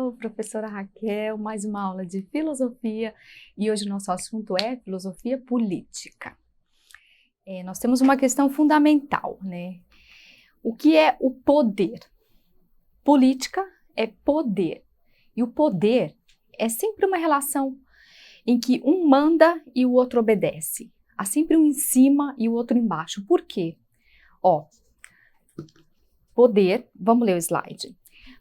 pessoal, professora Raquel, mais uma aula de filosofia e hoje o nosso assunto é filosofia política. Nós temos uma questão fundamental, né? O que é o poder? Política é poder e o poder é sempre uma relação em que um manda e o outro obedece. Há sempre um em cima e o outro embaixo. Por quê? Poder, vamos ler o slide.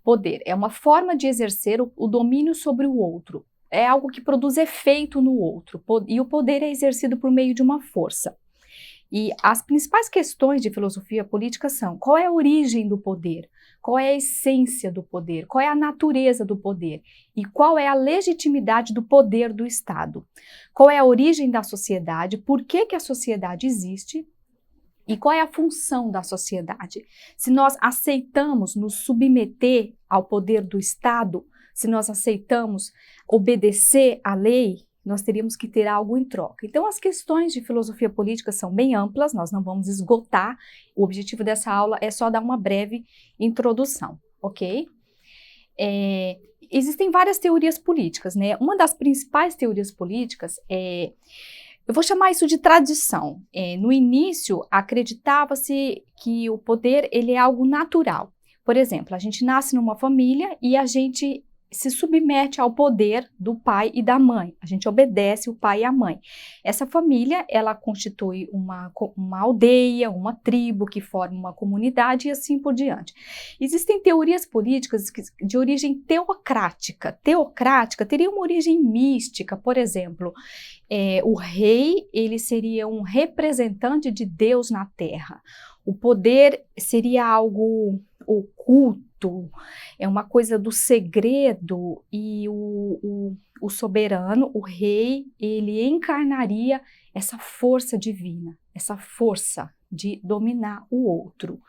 Poder é uma forma de exercer o domínio sobre o outro. É algo que produz efeito no outro. E o poder é exercido por meio de uma força. E as principais questões de filosofia política são: qual é a origem do poder? Qual é a essência do poder? Qual é a natureza do poder? E qual é a legitimidade do poder do Estado? Qual é a origem da sociedade? Por que a sociedade existe? E qual é a função da sociedade? Se nós aceitamos nos submeter ao poder do Estado, se nós aceitamos obedecer à lei, nós teríamos que ter algo em troca. Então, as questões de filosofia política são bem amplas, nós não vamos esgotar. O objetivo dessa aula é só dar uma breve introdução, ok? Existem várias teorias políticas, né? Uma das principais teorias políticas eu vou chamar isso de tradição. No início, acreditava-se que o poder ele é algo natural. Por exemplo, a gente nasce numa família e a gente se submete ao poder do pai e da mãe. A gente obedece o pai e a mãe. Essa família, ela constitui uma aldeia, uma tribo que forma uma comunidade e assim por diante. Existem teorias políticas de origem teocrática. Teocrática teria uma origem mística, por exemplo. O rei, ele seria um representante de Deus na terra. O poder seria algo oculto, é uma coisa do segredo, e o soberano, o rei, ele encarnaria essa força divina, essa força de dominar o outro.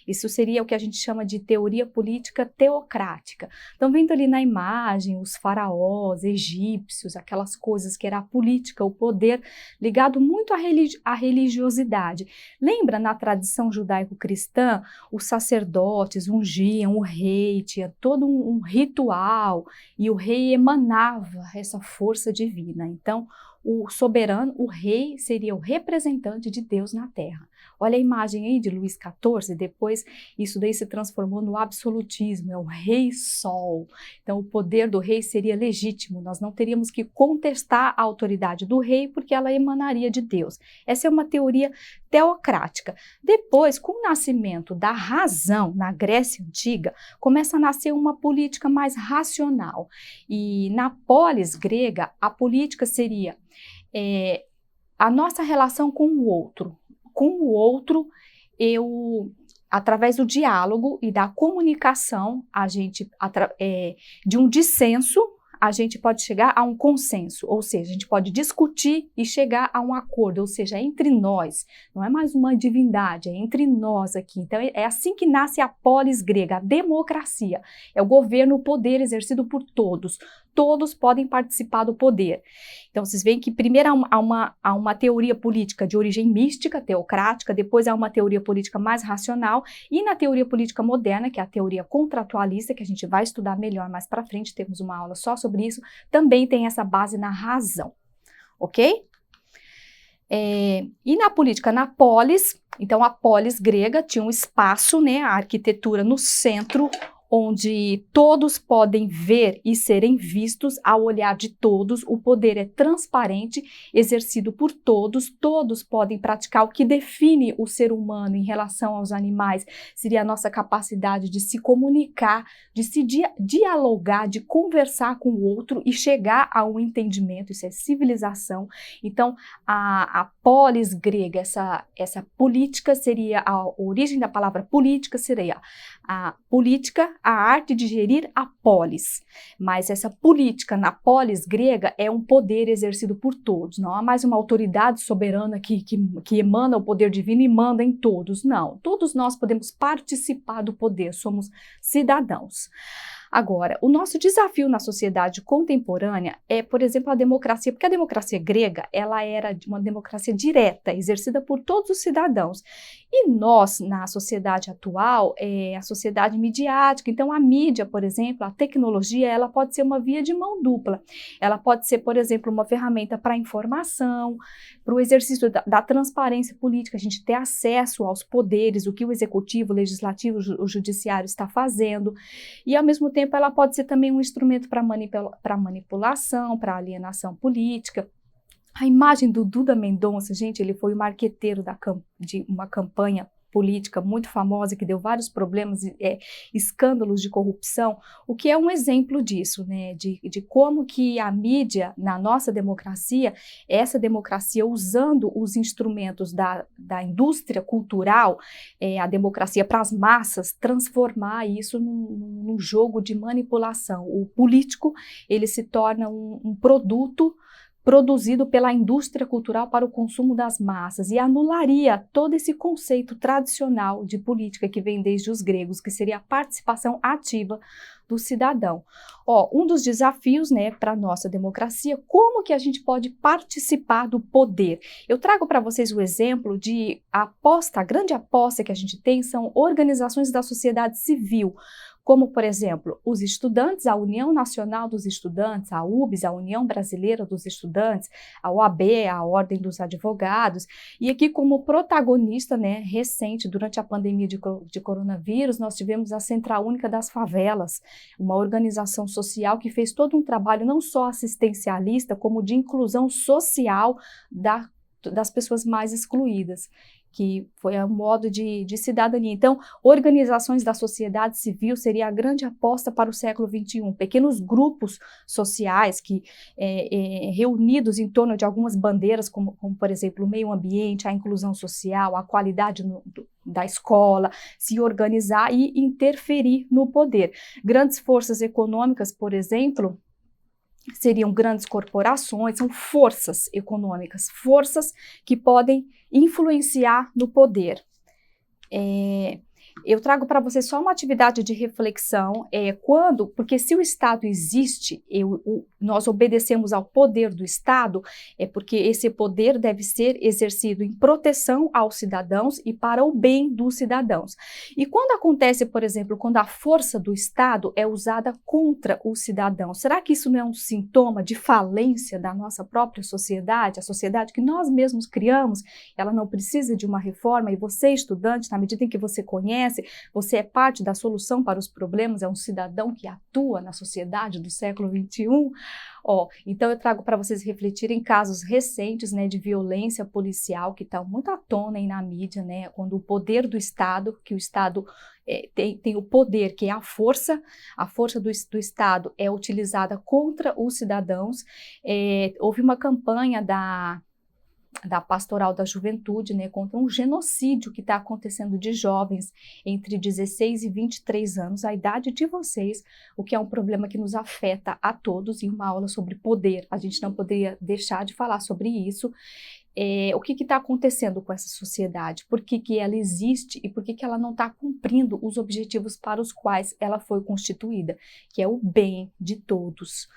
Isso seria o que a gente chama de teoria política teocrática. Estão vendo ali na imagem os faraós egípcios, aquelas coisas que era a política, o poder ligado muito à religiosidade. Lembra na tradição judaico-cristã, os sacerdotes ungiam o rei, tinha todo um ritual e o rei emanava essa força divina. Então, o soberano, o rei, seria o representante de Deus na terra. Olha a imagem aí de Luís XIV, depois isso daí se transformou no absolutismo, é o rei sol. Então o poder do rei seria legítimo, nós não teríamos que contestar a autoridade do rei porque ela emanaria de Deus. Essa é uma teoria teocrática. Depois, com o nascimento da razão na Grécia Antiga, começa a nascer uma política mais racional. E na polis grega, a política seria a nossa relação com o outro. Com o outro, através do diálogo e da comunicação, de um dissenso, a gente pode chegar a um consenso, ou seja, a gente pode discutir e chegar a um acordo, ou seja, é entre nós, não é mais uma divindade, é entre nós aqui. Então é assim que nasce a polis grega, a democracia, é o governo, o poder exercido por todos. Todos podem participar do poder. Então, vocês veem que primeiro há uma teoria política de origem mística, teocrática, depois há uma teoria política mais racional, e na teoria política moderna, que é a teoria contratualista, que a gente vai estudar melhor mais para frente, temos uma aula só sobre isso, também tem essa base na razão, ok? E na política, na polis, então a polis grega tinha um espaço, né, a arquitetura no centro, onde todos podem ver e serem vistos ao olhar de todos, o poder é transparente, exercido por todos, todos podem praticar. O que define o ser humano em relação aos animais seria a nossa capacidade de se comunicar, de se dialogar, de conversar com o outro e chegar a um entendimento. Isso é civilização. Então, a polis grega, essa política seria, a origem da palavra política seria a política, a arte de gerir a polis. Mas essa política na polis grega é um poder exercido por todos. Não há mais uma autoridade soberana que emana o poder divino e manda em todos. Não, todos nós podemos participar do poder, somos cidadãos. Agora, o nosso desafio na sociedade contemporânea é, por exemplo, a democracia, porque a democracia grega, ela era uma democracia direta, exercida por todos os cidadãos. E nós, na sociedade atual, é a sociedade midiática. Então, a mídia, por exemplo, a tecnologia, ela pode ser uma via de mão dupla. Ela pode ser, por exemplo, uma ferramenta para informação, para o exercício da transparência política, a gente ter acesso aos poderes, o que o executivo, o legislativo, o judiciário está fazendo. E, ao mesmo tempo, ela pode ser também um instrumento para manipulação, para alienação política. A imagem do Duda Mendonça, gente, ele foi o marqueteiro de uma campanha política muito famosa que deu vários problemas, escândalos de corrupção, o que é um exemplo disso, né, de como que a mídia, na nossa democracia, essa democracia usando os instrumentos da indústria cultural, a democracia para as massas, transformar isso num jogo de manipulação. O político, ele se torna um produto produzido pela indústria cultural para o consumo das massas e anularia todo esse conceito tradicional de política que vem desde os gregos, que seria a participação ativa do cidadão. Um dos desafios, né, para a nossa democracia, como que a gente pode participar do poder? Eu trago para vocês o exemplo de a grande aposta que a gente tem são organizações da sociedade civil, como, por exemplo, os estudantes, a União Nacional dos Estudantes, a UBS, a União Brasileira dos Estudantes, a OAB, a Ordem dos Advogados, e aqui como protagonista, né, recente, durante a pandemia de coronavírus, nós tivemos a Central Única das Favelas, uma organização social que fez todo um trabalho não só assistencialista, como de inclusão social das pessoas mais excluídas, que foi um modo de cidadania. Então, organizações da sociedade civil seria a grande aposta para o século XXI. Pequenos grupos sociais que, reunidos em torno de algumas bandeiras, como por exemplo, o meio ambiente, a inclusão social, a qualidade da escola, se organizar e interferir no poder. Grandes forças econômicas, por exemplo, seriam grandes corporações, são forças econômicas, forças que podem influenciar no poder. Eu trago para vocês só uma atividade de reflexão, porque se o Estado existe, nós obedecemos ao poder do Estado, porque esse poder deve ser exercido em proteção aos cidadãos e para o bem dos cidadãos. E quando acontece, por exemplo, quando a força do Estado é usada contra o cidadão, será que isso não é um sintoma de falência da nossa própria sociedade, a sociedade que nós mesmos criamos? Ela não precisa de uma reforma, e você, estudante, na medida em que você conhece, você é parte da solução para os problemas, é um cidadão que atua na sociedade do século XXI. Então eu trago para vocês refletirem casos recentes, né, de violência policial que estão muito à tona aí na mídia, né, quando o poder do Estado, que o Estado tem o poder, que é a força do Estado é utilizada contra os cidadãos. Houve uma campanha da Pastoral da Juventude, né, contra um genocídio que está acontecendo de jovens entre 16 e 23 anos, a idade de vocês, o que é um problema que nos afeta a todos, em uma aula sobre poder. A gente não poderia deixar de falar sobre isso. O que está acontecendo com essa sociedade? Por que ela existe e por que ela não está cumprindo os objetivos para os quais ela foi constituída, que é o bem de todos.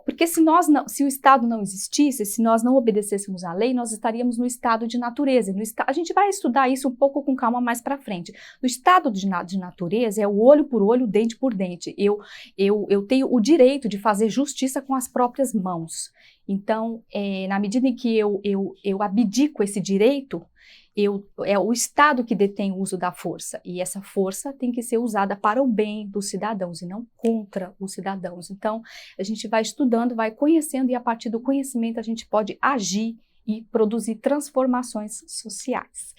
Porque se o Estado não existisse, se nós não obedecêssemos à lei, nós estaríamos no estado de natureza. A gente vai estudar isso um pouco com calma mais para frente. No estado de natureza é o olho por olho, dente por dente. Eu tenho o direito de fazer justiça com as próprias mãos. Então, na medida em que eu abdico esse direito, é o Estado que detém o uso da força, e essa força tem que ser usada para o bem dos cidadãos e não contra os cidadãos. Então, a gente vai estudando, vai conhecendo, e a partir do conhecimento a gente pode agir e produzir transformações sociais.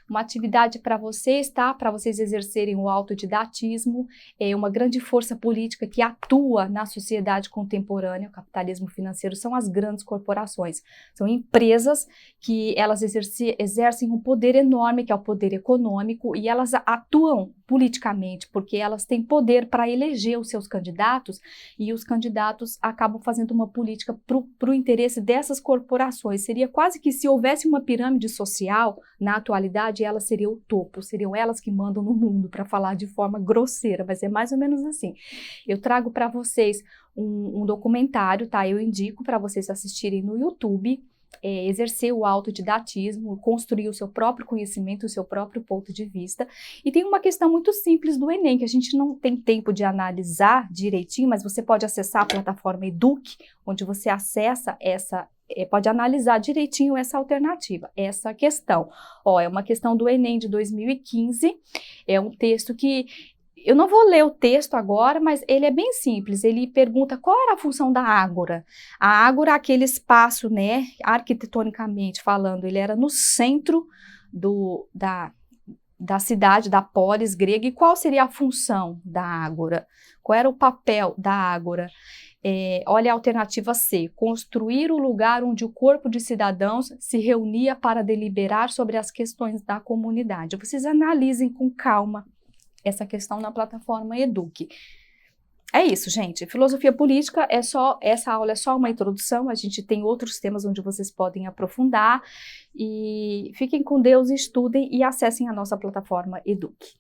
Uma atividade para vocês, tá? Para vocês exercerem o autodidatismo, uma grande força política que atua na sociedade contemporânea, o capitalismo financeiro, são as grandes corporações. São empresas que elas exercem um poder enorme, que é o poder econômico, e elas atuam politicamente, porque elas têm poder para eleger os seus candidatos, e os candidatos acabam fazendo uma política para o interesse dessas corporações. Seria quase que se houvesse uma pirâmide social na atualidade ela seria o topo, seriam elas que mandam no mundo, para falar de forma grosseira, mas é mais ou menos assim. Eu trago para vocês um documentário, tá? Eu indico para vocês assistirem no YouTube, exercer o autodidatismo, construir o seu próprio conhecimento, o seu próprio ponto de vista. E tem uma questão muito simples do Enem, que a gente não tem tempo de analisar direitinho, mas você pode acessar a plataforma Eduque, onde você acessa pode analisar direitinho essa alternativa, essa questão. É uma questão do Enem de 2015, é um texto que eu não vou ler o texto agora, mas ele é bem simples. Ele pergunta qual era a função da ágora. A ágora, aquele espaço, né, arquitetonicamente falando, ele era no centro da cidade, da polis grega. E qual seria a função da ágora? Qual era o papel da ágora? Olha a alternativa C, construir o lugar onde o corpo de cidadãos se reunia para deliberar sobre as questões da comunidade. Vocês analisem com calma essa questão na plataforma Eduque. É isso, gente. Filosofia política essa aula é só uma introdução, a gente tem outros temas onde vocês podem aprofundar, e fiquem com Deus, estudem e acessem a nossa plataforma Eduque.